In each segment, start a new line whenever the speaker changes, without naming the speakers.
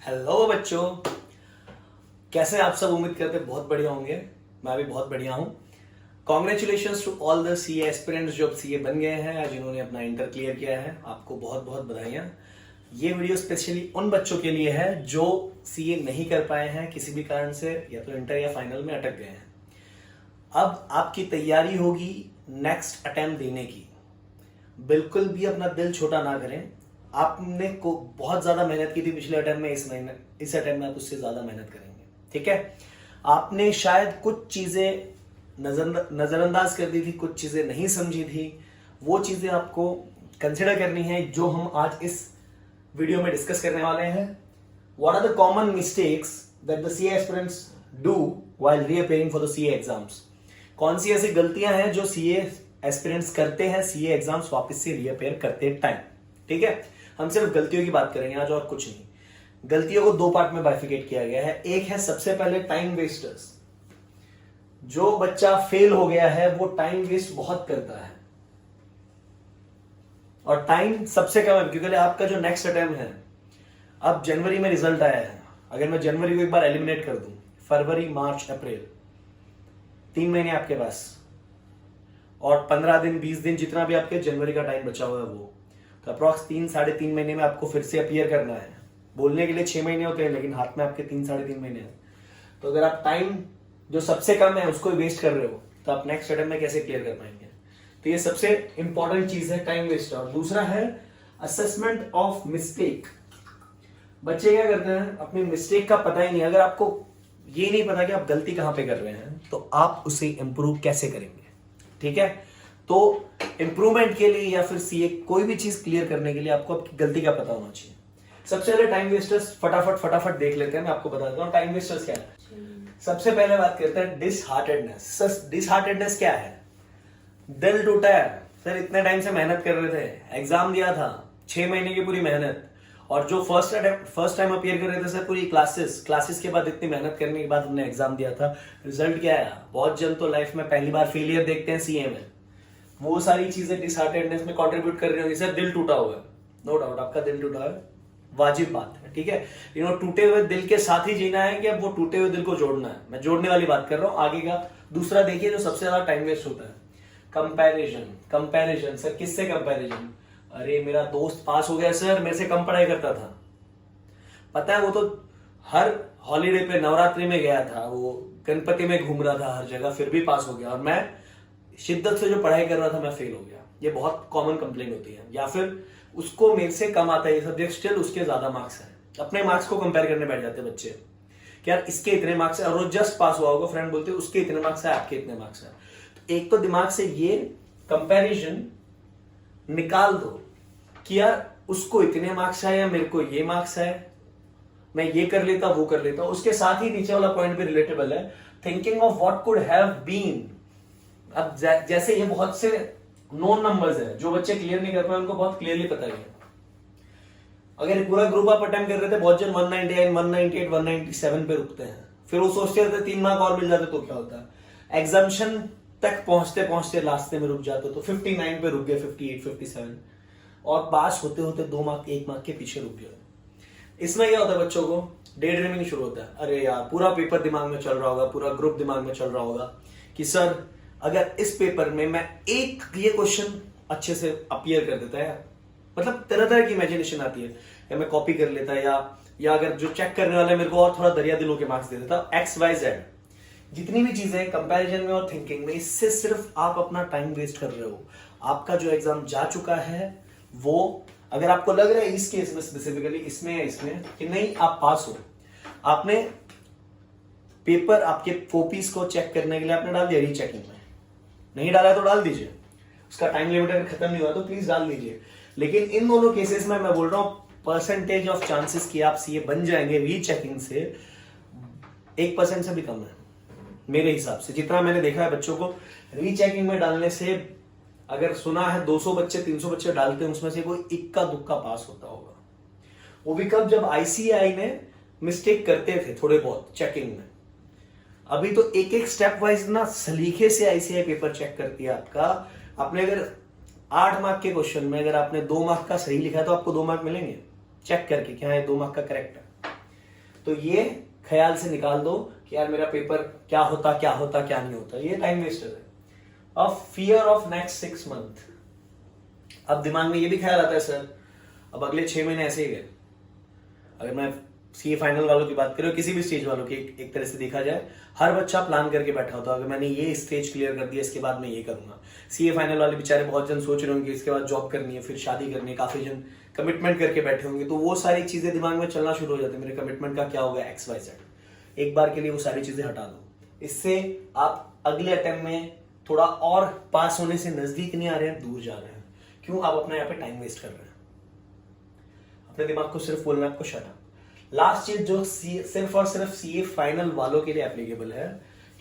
Hello बच्चों, कैसे आप सब? उम्मीद करते हैं बहुत बढ़िया होंगे। मैं भी बहुत बढ़िया हूँ। Congratulations to all the CA aspirants जो अब सीए बन गए हैं या जिन्होंने अपना इंटर क्लियर किया है। आपको बहुत बहुत बधाइयाँ। ये वीडियो स्पेशली उन बच्चों के लिए है जो सीए नहीं कर पाए हैं किसी भी कारण से, या तो इंटर या फाइनल में अटक गए हैं। अब आपकी तैयारी होगी नेक्स्ट अटेम्प्ट देने की। बिल्कुल भी अपना दिल छोटा ना करें। आपने को बहुत ज्यादा मेहनत की थी पिछले अटेम्प्ट में, इस अटेम्प्ट में आप उससे ज्यादा मेहनत करेंगे। ठीक है, आपने शायद कुछ चीजें नजरअंदाज कर दी थी, कुछ चीजें नहीं समझी थी। वो चीजें आपको कंसिडर करनी है जो हम आज इस वीडियो में डिस्कस करने वाले हैं। What are the common mistakes that the CA aspirants do while reappearing for the CA exams. कौन सी ऐसी गलतियां हैं जो सीए एस्पिरेंट्स करते हैं सीए एग्जाम्स वापस से रीअपियर करते टाइम। ठीक है, हम सिर्फ गलतियों की बात करेंगे आज और कुछ नहीं। गलतियों को दो पार्ट में बाइफिकेट किया गया है। एक है सबसे पहले टाइम वेस्टर्स। जो बच्चा फेल हो गया है वो टाइम वेस्ट बहुत करता है और टाइम सबसे कम है, क्योंकि आपका जो नेक्स्ट अटेम्प्ट है, अब जनवरी में रिजल्ट आया है। अगर मैं जनवरी को एक बार एलिमिनेट कर दूं, फरवरी मार्च अप्रैल 3 महीने आपके पास, और 15 दिन 20 दिन जितना भी आपके जनवरी का टाइम बचा हुआ है वो, तो अप्रॉक्स 3-3.5 महीने में आपको फिर से अपीयर करना है। बोलने के लिए 6 महीने होते हैं लेकिन हाथ में आपके 3-3.5 महीने हैं। तो अगर आप टाइम जो सबसे कम है उसको वेस्ट कर रहे हो तो आप नेक्स्ट अटेम्प्ट में कैसे क्लियर कर पाएंगे। तो ये सबसे इंपॉर्टेंट चीज है, टाइम वेस्ट। और दूसरा है असेसमेंट ऑफ मिस्टेक। बच्चे क्या करते हैं, अपनी मिस्टेक का पता ही नहीं। अगर आपको ये नहीं पता कि आप गलती कहां पे कर रहे हैं तो आप उसे इंप्रूव कैसे करेंगे। ठीक है, तो इंप्रूवमेंट के लिए या फिर सीए कोई भी चीज क्लियर करने के लिए आपको आपकी गलती का पता होना चाहिए। सबसे पहले टाइम वेस्टर्स फटाफट देख लेते हैं। मैं आपको बता देता हूं टाइम वेस्टर्स क्या है। सबसे पहले बात करते हैं डिसहार्टेडनेस। डिसहार्टेडनेस क्या है? दिल टूटा है सर, इतने टाइम से मेहनत कर रहे थे, एग्जाम दिया था, 6 महीने की पूरी मेहनत, और जो फर्स्ट टाइम अपीयर कर रहे थे सर, पूरी क्लासेस के बाद इतनी मेहनत करने के बाद हमने एग्जाम दिया था, रिजल्ट क्या आया? बहुत जल्द तो लाइफ में पहली बार फेलियर देखते हैं सीए में। वो सारी चीजें डिसहार्टेडनेस में कंट्रीब्यूट कर रही होंगी। सर दिल टूटा हुआ है, नो डाउट आपका दिल टूटा है, वाजिब बात है। ठीक है, टूटे हुए दिल के साथ ही जीना है कि अब वो टूटे हुए दिल को जोड़ना है। मैं जोड़ने वाली बात कर रहा हूं। आगे का दूसरा देखिए जो सबसे ज्यादा टाइम वेस्ट होता है, कंपैरिजन। सर किससे कंपैरिजन? अरे मेरा दोस्त पास हो गया सर, मेरे से कम पढ़ाई करता था। पता है वो तो हर हॉलीडे पे नवरात्रि में गया था, वो गणपति में घूम रहा था हर जगह, फिर भी पास हो गया, और मैं शिद्दत से जो पढ़ाई कर रहा था मैं फेल हो गया। ये बहुत कॉमन कंप्लेंट होती है। या फिर उसको मेरे से कम आता है ये सब्जेक्ट, स्टिल उसके ज्यादा मार्क्स है। अपने मार्क्स को कंपेयर करने बैठ जाते हैं बच्चे कि यार इसके इतने मार्क्स है, और वो जस्ट पास हुआ होगा, फ्रेंड बोलते उसके इतने मार्क्स है, आपके इतने मार्क्स है। तो एक तो दिमाग से ये कंपैरिजन निकाल दो कि यार उसको इतने मार्क्स है या मेरे को ये मार्क्स है, मैं ये कर लेता वो कर लेता। उसके साथ ही नीचे वाला पॉइंट भी रिलेटेबल है, thinking of what could have been. अब जैसे ये बहुत से नोन नंबर्स है जो बच्चे क्लियर नहीं कर पाए, उनको बहुत क्लियरली पता है। अगर पूरा ग्रुप आप अटेम्प्ट कर रहे थे, बहुत जन 199, 198, 197 पे रुकते हैं, फिर वो सोचते रहते 3 मार्क और मिल जाते तो क्या होता है। एग्जामिशन तक पहुंचते पहुंचते लास्ट में रुक जाते तो 59 पे रुक गए, 58, 57, और पास होते होते 2 मार्क 1 मार्क के पीछे रुक गए। इसमें क्या होता है, बच्चों को डे ड्रीमिंग शुरू होता है। अरे यार पूरा पेपर दिमाग में चल रहा होगा, पूरा ग्रुप दिमाग में चल रहा होगा कि सर अगर इस पेपर में मैं एक ये क्वेश्चन अच्छे से अपीयर कर देता है, मतलब तरह तरह की इमेजिनेशन आती है, या मैं कॉपी कर लेता, या अगर जो चेक करने वाला है मेरे को और थोड़ा दरिया दिलों के मार्क्स दे देता, XYZ। जितनी भी चीजें कंपैरिजन में और थिंकिंग में, इससे सिर्फ आप अपना टाइम वेस्ट कर रहे हो। आपका जो एग्जाम जा चुका है वो, अगर आपको लग रहा है इस केस में स्पेसिफिकली इसमें कि नहीं आप पास हो, आपने पेपर आपके कॉपीज को चेक करने के लिए आपने डाल दिया रीचेकिंग में, नहीं डाला तो डाल दीजिए, उसका टाइम लिमिट अगर खत्म नहीं हुआ तो प्लीज डाल दीजिए। लेकिन इन दोनों केसेस में मैं बोल रहा हूं परसेंटेज ऑफ चांसेस कि आप सीए बन जाएंगे रीचेकिंग से 1% से भी कम है मेरे हिसाब से। जितना मैंने देखा है बच्चों को रीचेकिंग में डालने से, अगर सुना है 200 बच्चे 300 बच्चे डालते हैं, उसमें से कोई इक्का दुक्का पास होता होगा। वो भी कब? जब ICAI ने मिस्टेक करते थे थोड़े बहुत चेकिंग में। अभी तो एक स्टेप वाइज ना सलीके से ICAI पेपर चेक करती है आपका। आपने अगर 8 मार्क के क्वेश्चन में अगर आपने 2 मार्क का सही लिखा है तो आपको 2 मार्क मिलेंगे, चेक करके कि हाँ ये 2 मार्क का करेक्ट है। तो ये ख्याल से निकाल दो कि यार मेरा पेपर क्या होता क्या नहीं होता, ये टाइम वेस्टर है। अब फियर ऑफ नेक्स्ट 6 मंथ, अब दिमाग में ये भी ख्याल आता है सर अब अगले 6 महीने ऐसे ही गए। अगर मैं सीए फाइनल वालों की बात करूं, किसी भी स्टेज वालों की एक तरह से देखा जाए, हर बच्चा प्लान करके बैठा होता है, अगर मैंने ये स्टेज क्लियर कर दिया इसके बाद मैं ये करूंगा। सीए फाइनल वाले बेचारे बहुत जन सोच रहे होंगे इसके बाद जॉब करनी है, फिर शादी करनी है, काफी जन कमिटमेंट करके बैठे होंगे, तो वो सारी चीजें दिमाग में चलना शुरू हो जाती है, मेरे कमिटमेंट का क्या होगा XYZ। एक बार के लिए वो सारी चीजें हटा दो, इससे आप अगले अटेम्प्ट में थोड़ा और पास होने से नजदीक नहीं आ रहे हैं, दूर जा रहे हैं। क्यों? आप अपने यहाँ पे टाइम वेस्ट कर रहे हैं। अपने दिमाग को सिर्फ बोलना आपको शट अप। लास्ट चीज जो सिर्फ और सिर्फ सीए फाइनल वालों के लिए एप्लीकेबल है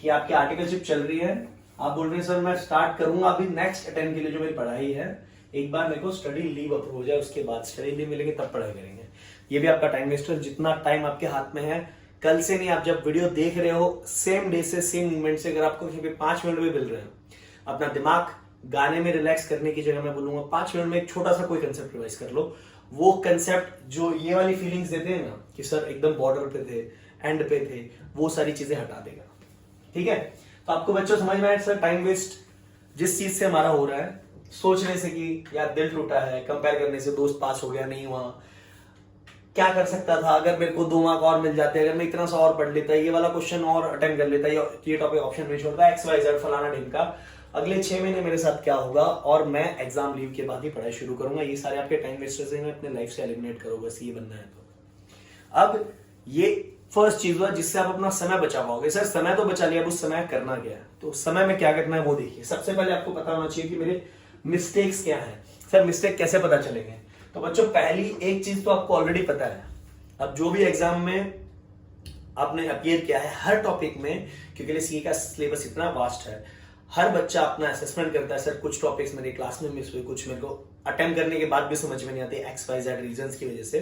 कि आपकी आर्टिकलशिप चल रही है, आप बोल रहे हैं सर मैं स्टार्ट करूंगा अभी नेक्स्ट अटेम्प्ट के लिए जो मेरी पढ़ाई है, एक बार मेरे को स्टडी लीव अप्रूव हो जाए, उसके बाद स्टडी लीव मिलेगी तब पढ़ाई करेंगे। ये भी आपका टाइम वेस्टर। जितना टाइम आपके हाथ में है, कल से नहीं, आप जब वीडियो देख रहे हो सेम डे से सेम मोमेंट से अगर आपको कहीं पे 5 मिनट भी मिल रहे हैं, अपना दिमाग गाने में रिलैक्स करने की जगह मैं बोलूंगा 5 मिनट में एक छोटा सा कोई कंसेप्ट रिवाइज कर लो। वो कंसेप्ट जो ये वाली फीलिंग्स देते हैं ना कि सर एकदम बॉर्डर पे थे, एंड पे थे, वो सारी चीजें हटा देगा। ठीक है, तो आपको बच्चों समझ में आया सर टाइम वेस्ट जिस चीज से हमारा हो रहा है, सोचने से कि यार दिल टूटा है, कंपेयर करने से दोस्त पास हो गया नहीं हुआ, क्या कर सकता था अगर मेरे को 2 मार्क और मिल जाते, अगर मैं इतना सा और पढ़ लेता, ये वाला क्वेश्चन और अटेम्प्ट कर लेता, ये टॉपिक ऑप्शन में छोड़ता, XYZ फलाना ढिम का, अगले 6 महीने मेरे साथ क्या होगा और मैं एग्जाम लीव के बाद ही पढ़ाई शुरू करूंगा। ये सारे आपके टाइम वेस्टर्स हैं, अपने लाइफ से एलिमिनेट करोगे, ये बनना है तो। अब ये फर्स्ट चीज हुआ जिससे आप अपना समय बचा पाओगे। सर समय तो बचा लिया, अब उस समय करना क्या है, तो समय में क्या करना है वो देखिए। सबसे पहले आपको पता होना चाहिए कि मेरे मिस्टेक्स क्या है। सर मिस्टेक कैसे पता चलेंगे? तो बच्चों पहली एक चीज तो आपको ऑलरेडी पता है, अब जो भी एग्जाम में आपने अपीयर किया है हर टॉपिक में, क्योंकि सीए का सिलेबस इतना वास्ट है, हर बच्चा अपना असेसमेंट करता है। सर कुछ टॉपिक्स मेरे क्लास में मिस हुए, कुछ मेरे को अटेम्प्ट करने के बाद भी समझ में नहीं आते XYZ रीजंस की वजह से।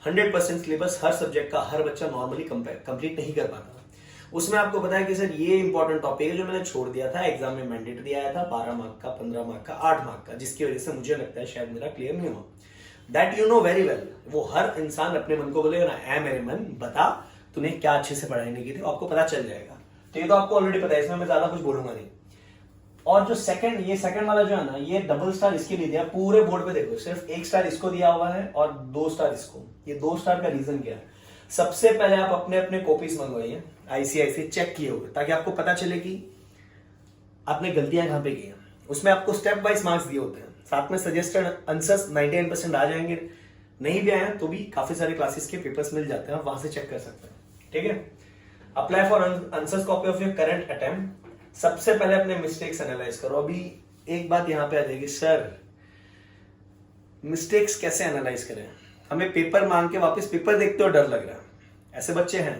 100% सिलेबस हर सब्जेक्ट का हर बच्चा नॉर्मली कंप्लीट नहीं कर पाता। उसमें आपको पता है कि सर ये इंपॉर्टेंट टॉपिक है जो मैंने छोड़ दिया था, एग्जाम में मैंडेटरी आया था 12 मार्क का, 15 मार्क का, 8 मार्क का, जिसकी वजह से मुझे लगता है शायद मेरा क्लियर नहीं हुआ। That you know very well. वो हर इंसान अपने मन को बोलेगा ना, ऐ मेरे मन बता तूने क्या अच्छे से पढ़ाई नहीं की थी, आपको पता चल जाएगा। तो ये तो आपको ऑलरेडी पता है, इसमें मैं ज्यादा कुछ बोलूंगा नहीं। और जो ये सेकंड वाला जो है ना, ये डबल स्टार इसके लिए दिया, पूरे बोर्ड पे देखो सिर्फ 1 स्टार इसको दिया हुआ है और 2 स्टार इसको। ये 2 स्टार का रीजन क्या है? सबसे पहले आप अपने अपने कॉपीज मंगवाइए ICICI चेक किए हुए, ताकि आपको पता चले कि आपने गलतियां कहां पे की हैं। उसमें आपको स्टेप वाइज मार्क्स दिए होते हैं, साथ में सजेस्टेड आंसर्स 99% आ जाएंगे, नहीं भी आए तो भी काफी सारे क्लासेस के पेपर्स मिल जाते हैं, आप वहां से चेक कर सकते हैं। ठीक है, apply for answers copy of your current attempt. सबसे पहले अपने मिस्टेक्स एनालाइज करो। अभी एक बात यहां पे आ जाएगी, सर मिस्टेक्स कैसे एनालाइज करें? हमें पेपर मांग के वापस पेपर देखते हो डर लग रहा है, ऐसे बच्चे हैं।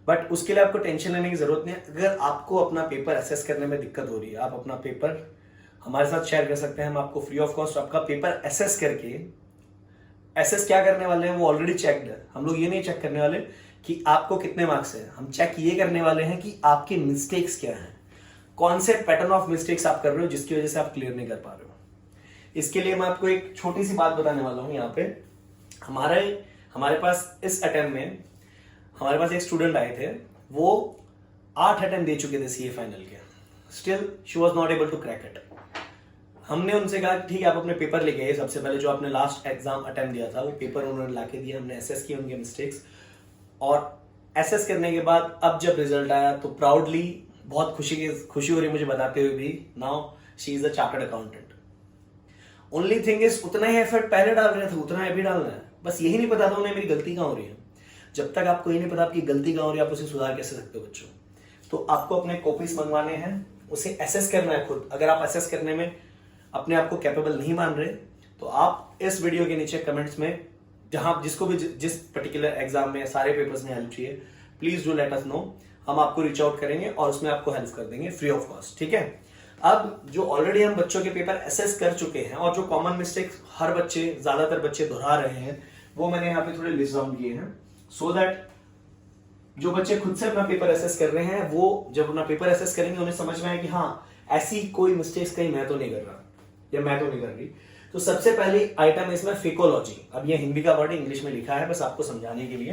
बट उसके लिए आपको टेंशन लेने की जरूरत नहीं है। अगर आपको अपना पेपर असेस करने में दिक्कत हो रही है, आप अपना पेपर हमारे साथ शेयर कर सकते हैं, हम आपको फ्री ऑफ कॉस्ट आपका पेपर असेस करके, असेस क्या करने वाले हैं वो ऑलरेडी चेक्ड है। हम लोग ये नहीं चेक करने वाले कि आपको कितने मार्क्स है, हम चेक ये करने वाले हैं कि आपके मिस्टेक्स क्या हैं, कौन से पैटर्न ऑफ मिस्टेक्स आप कर रहे हो जिसकी वजह से आप क्लियर नहीं कर पा रहे हो। इसके लिए मैं आपको एक छोटी सी बात बताने वाला हूं। यहाँ पे हमारे पास इस अटेम्प्ट में हमारे पास एक स्टूडेंट आए थे, वो 8 अटेम्प्ट दे चुके थे सीए फाइनल के, still she was not able to crack it. हमने उनसे कहा ठीक है आप अपने पेपर लेके आइए, सबसे पहले जो आपने लास्ट एग्जाम अटेम्प्ट दिया था वो पेपर उन्होंने लाके दिया, हमने एसेस किया उनके मिस्टेक्स, और एसेस करने के बाद अब जब रिजल्ट आया तो प्राउडली बहुत खुशी हो रही मुझे बताते हुए भी, now she is a chartered accountant. Only thing is उतना ही एफर्ट पहले डाल रहे थे उतना अभी डालना है, बस यही नहीं पता था उन्हें मेरी गलती कहां हो रही है। जब तक आपको ये नहीं पता आपकी गलती कहां हो रही है, आप उसे सुधार कैसे सकते हो बच्चों? तो आपको अपने कॉपीज मंगवाने हैं, उसे एसेस करना है खुद। अगर आप एसेस करने में अपने आप को कैपेबल नहीं मान रहे तो आप इस वीडियो के नीचे कमेंट्स में, जहां जिसको भी जिस पर्टिकुलर एग्जाम में सारे पेपर्स में हेल्प चाहिए, please do let us know, हम आपको रीच आउट करेंगे और उसमें आपको हेल्प कर देंगे फ्री ऑफ कॉस्ट। ठीक है, अब जो ऑलरेडी हम बच्चों के पेपर असेस कर चुके हैं और जो कॉमन मिस्टेक्स हर बच्चे, ज्यादातर बच्चे दोहरा रहे हैं, वो मैंने यहाँ पे थोड़े लिस्ट डाउन किए हैं, सो दैट जो बच्चे खुद से अपना पेपर असेस कर रहे हैं वो जब अपना पेपर असेस करेंगे उन्हें समझ में आए कि हाँ ऐसी कोई मिस्टेक्स कहीं मैं तो नहीं कर रहा या मैं तो नहीं कर रही। तो सबसे पहली आइटम है इसमें फिकोलॉजी। अब ये हिंदी का वर्ड इंग्लिश में लिखा है बस आपको समझाने के लिए।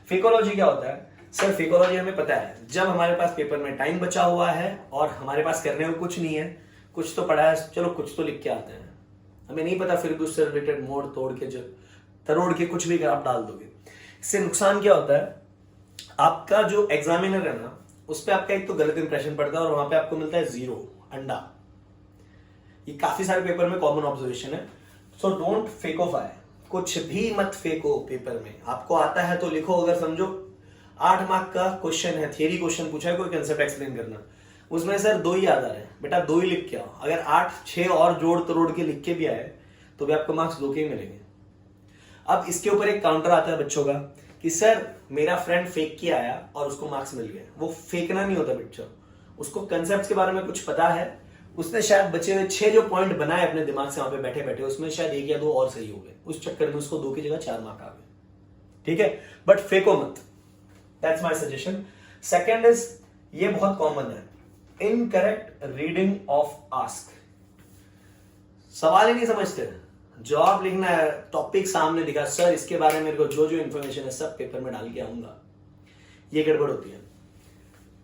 फेकोलॉजी क्या होता है सर? फेकोलॉजी हमें पता है, जब हमारे पास पेपर में टाइम बचा हुआ है और हमारे पास करने को कुछ नहीं है, कुछ तो पढ़ा है, चलो कुछ तो लिख के आते हैं, हमें नहीं पता, फिर भी उससे रिलेटेड मोड़ तोड़ के जो तरोड़ के कुछ भी आप डाल दोगे। इससे नुकसान क्या होता है, आपका जो एग्जामिनर है ना, उस पर आपका एक तो गलत इंप्रेशन पड़ता है और वहां पे आपको मिलता है 0 अंडा। ये काफी सारे पेपर में कॉमन ऑब्जर्वेशन है। सो डोंट फेकोफाई, कुछ भी मत फेको पेपर में। आपको आता है तो लिखो, अगर समझो 8 मार्क का क्वेश्चन है, थियरी क्वेश्चन पूछा है, कोई कंसेप्ट एक्सप्लेन करना, उसमें सर 2 ही याद आ रहे हैं, बेटा 2 ही लिख के आओ। अगर 8-6 और जोड़ तरोड़ के लिख के भी आए तो भी आपको मार्क्स 2 के ही मिलेंगे। अब इसके ऊपर एक काउंटर आता है बच्चों का कि सर मेरा फ्रेंड फेक के आया और उसको मार्क्स मिल गए। वो फेकना नहीं होता बच्चों, उसको कंसेप्ट के बारे में कुछ पता है, उसने शायद बचे हुए 6 जो पॉइंट बनाए अपने दिमाग से वहां पे बैठे बैठे, उसमें शायद 1 या 2 और सही हो गए, उस चक्कर में उसको 2 की जगह 4 मार्क आ गए। ठीक है, बट फेको मत, that's my suggestion. Second is, ये बहुत कॉमन है, इनकरेक्ट रीडिंग ऑफ आस्क। सवाल ही नहीं समझते, जवाब लिखना है, टॉपिक सामने दिखा, सर इसके बारे में मेरे को जो जो इंफॉर्मेशन है सब पेपर में डाल के आऊंगा, ये गड़बड़ होती है।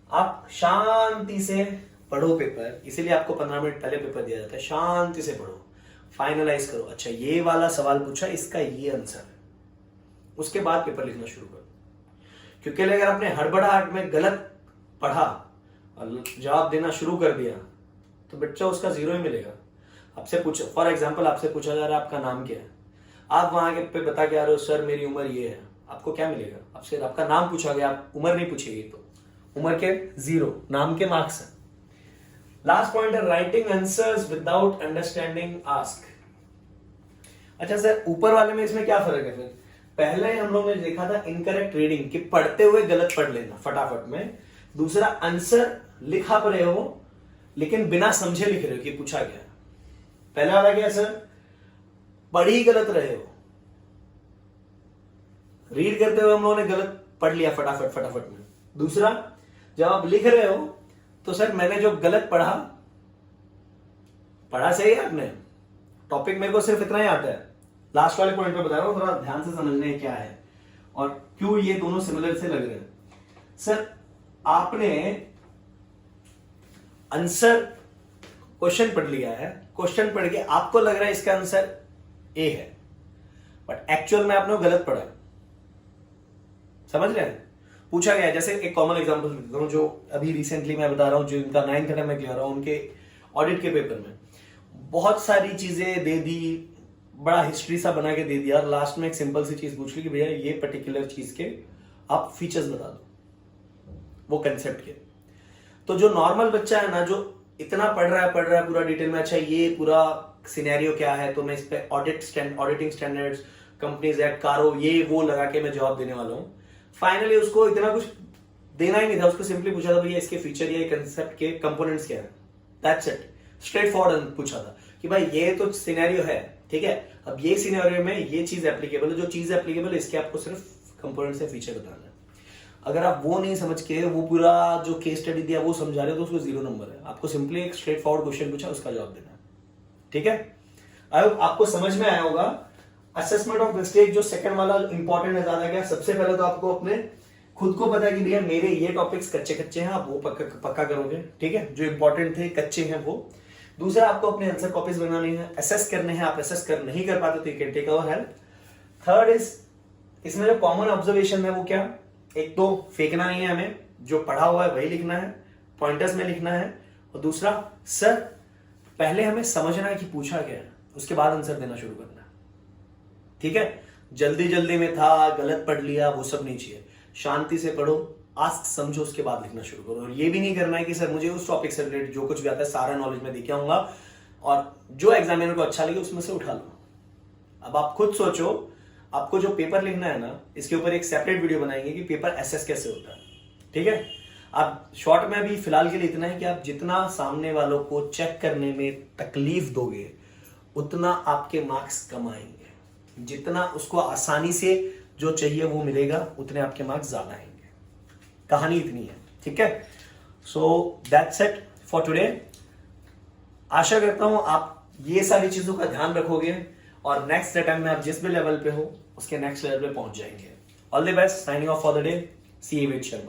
आप शांति से पढ़ो पेपर, इसीलिए आपको 15 मिनट पहले पेपर दिया जाता है। शांति से पढ़ो, फाइनलाइज करो, अच्छा ये वाला सवाल पूछा, इसका ये आंसर है, उसके बाद पेपर लिखना शुरू करो। क्योंकि अगर आपने हड़बड़ाहट में गलत पढ़ा और जवाब देना शुरू कर दिया तो बच्चा उसका 0 ही मिलेगा। आपसे पूछो, फॉर एग्जाम्पल आपसे पूछा जा रहा है आपका नाम क्या है, आप वहां के पे बता के आ रहे हो सर मेरी उम्र ये है, आपको क्या मिलेगा? आपसे आपका नाम पूछा गया, आप उम्र नहीं पूछेगी, तो उम्र के 0, नाम के मार्क्स है। लास्ट पॉइंट है writing answers without understanding ask. अच्छा सर ऊपर वाले में इसमें क्या फर्क है फिर? पहले हम लोग ने देखा था इनकरेक्ट रीडिंग, कि पढ़ते हुए गलत पढ़ लेना फटाफट में। दूसरा आंसर लिखा आप रहे हो लेकिन बिना समझे लिख रहे हो कि पूछा गया। पहला वाला क्या सर? पढ़ ही गलत रहे हो, रीड करते हुए हम लोगों ने गलत पढ़ लिया फटाफट में। दूसरा, जब आप लिख रहे हो तो सर मैंने जो गलत पढ़ा सही है आपने, टॉपिक मेरे को सिर्फ इतना ही आता है, लास्ट वाले पॉइंट पे बता रहा हूं, थोड़ा ध्यान से समझने क्या है और क्यों ये दोनों सिमिलर से लग रहे हैं। सर आपने आंसर क्वेश्चन पढ़ लिया है, क्वेश्चन पढ़ के आपको लग रहा है इसका आंसर ए है, बट एक्चुअल में आपने गलत पढ़ा है। समझ रहे हैं? पूछा गया है, जैसे एक कॉमन एग्जांपल देता हूं, जो अभी रिसेंटली मैं बता रहा हूं, जो इनका 9th में क्लियर रहा हूं, उनके ऑडिट के पेपर में बहुत सारी चीजें दे दी, बड़ा हिस्ट्री सा बना के दे दिया, लास्ट में एक सिंपल सी चीज पूछ ली कि भैया ये पर्टिकुलर चीज के आप फीचर्स बता दो, वो कंसेप्ट के। तो जो नॉर्मल बच्चा है ना, जो इतना पढ़ रहा है पूरा डिटेल में, अच्छा ये पूरा सिनेरियो क्या है, तो मैं इस पे ऑडिटिंग स्टैंडर्ड्स, कंपनीज एक्ट, कारो, ये वो लगा के मैं जवाब देने वाला हूं। फाइनली उसको इतना कुछ देना ही नहीं था, उसको सिंपली पूछा था भैया इसके फीचर या कंसेप्ट के कंपोनेंट्स क्या है, दैट्स इट, स्ट्रेट फॉरवर्ड पूछा था कि भाई ये तो सिनेरियो है, ठीक है, अब ये सिनेरियो में ये चीज एप्लीकेबल है, जो चीज एप्लीकेबल है इसके आपको सिर्फ कंपोनेंट्स या फीचर बताना है। अगर आप वो नहीं समझ के वो पूरा जो केस स्टडी दिया वो समझा रहे हो तो उसको 0 नंबर है। आपको सिंपली एक स्ट्रेट फॉरवर्ड क्वेश्चन पूछा, उसका जवाब देना है। ठीक है, आई होप आपको समझ में आया होगा। असेसमेंट ऑफ मिस्टेक जो सेकंड वाला इंपॉर्टेंट है ज्यादा क्या, सबसे पहले तो आपको अपने खुद को पता है कि भैया मेरे ये टॉपिक्स कच्चे हैं, आप वो पक्का करोगे, ठीक है, जो इंपॉर्टेंट थे कच्चे हैं वो। दूसरा, आपको अपने आंसर कॉपीज बनानी है, असेस करने हैं, आप असेस कर नहीं कर पाते तो you can take our help. Third is, इसमें जो कॉमन ऑब्जर्वेशन है वो क्या, एक तो फेंकना नहीं है हमें, जो पढ़ा हुआ है वही लिखना है, पॉइंटर्स में लिखना है। और दूसरा, सर पहले हमें समझना है कि पूछा क्या है, उसके बाद आंसर देना शुरू करना है। ठीक है, जल्दी में था, गलत पढ़ लिया, वो सब नहीं चाहिए। शांति से पढ़ो, आस्क समझो, उसके बाद लिखना शुरू करो। और ये भी नहीं करना है कि सर मुझे उस टॉपिक से रिलेटेड जो कुछ भी आता है सारा नॉलेज में देखे आऊंगा और जो एग्जामिनर को अच्छा लगे उसमें से उठा लो। अब आप खुद सोचो, आपको जो पेपर लिखना है ना, इसके ऊपर एक सेपरेट वीडियो बनाएंगे कि पेपर एसेस कैसे होता है। ठीक है, आप शॉर्ट में भी फिलहाल के लिए इतना है कि आप जितना सामने वालों को चेक करने में तकलीफ दोगे उतना आपके मार्क्स कम आएंगे, जितना उसको आसानी से जो चाहिए वो मिलेगा उतने आपके मार्क्स ज्यादा आएंगे। कहानी इतनी है। ठीक है, so that's it for today. आशा करता हूं आप ये सारी चीजों का ध्यान रखोगे और नेक्स्ट अटेम्प्ट में आप जिस भी लेवल पे हो उसके नेक्स्ट लेवल पे पहुंच जाएंगे। All the best, signing off for the day, see with Sharma.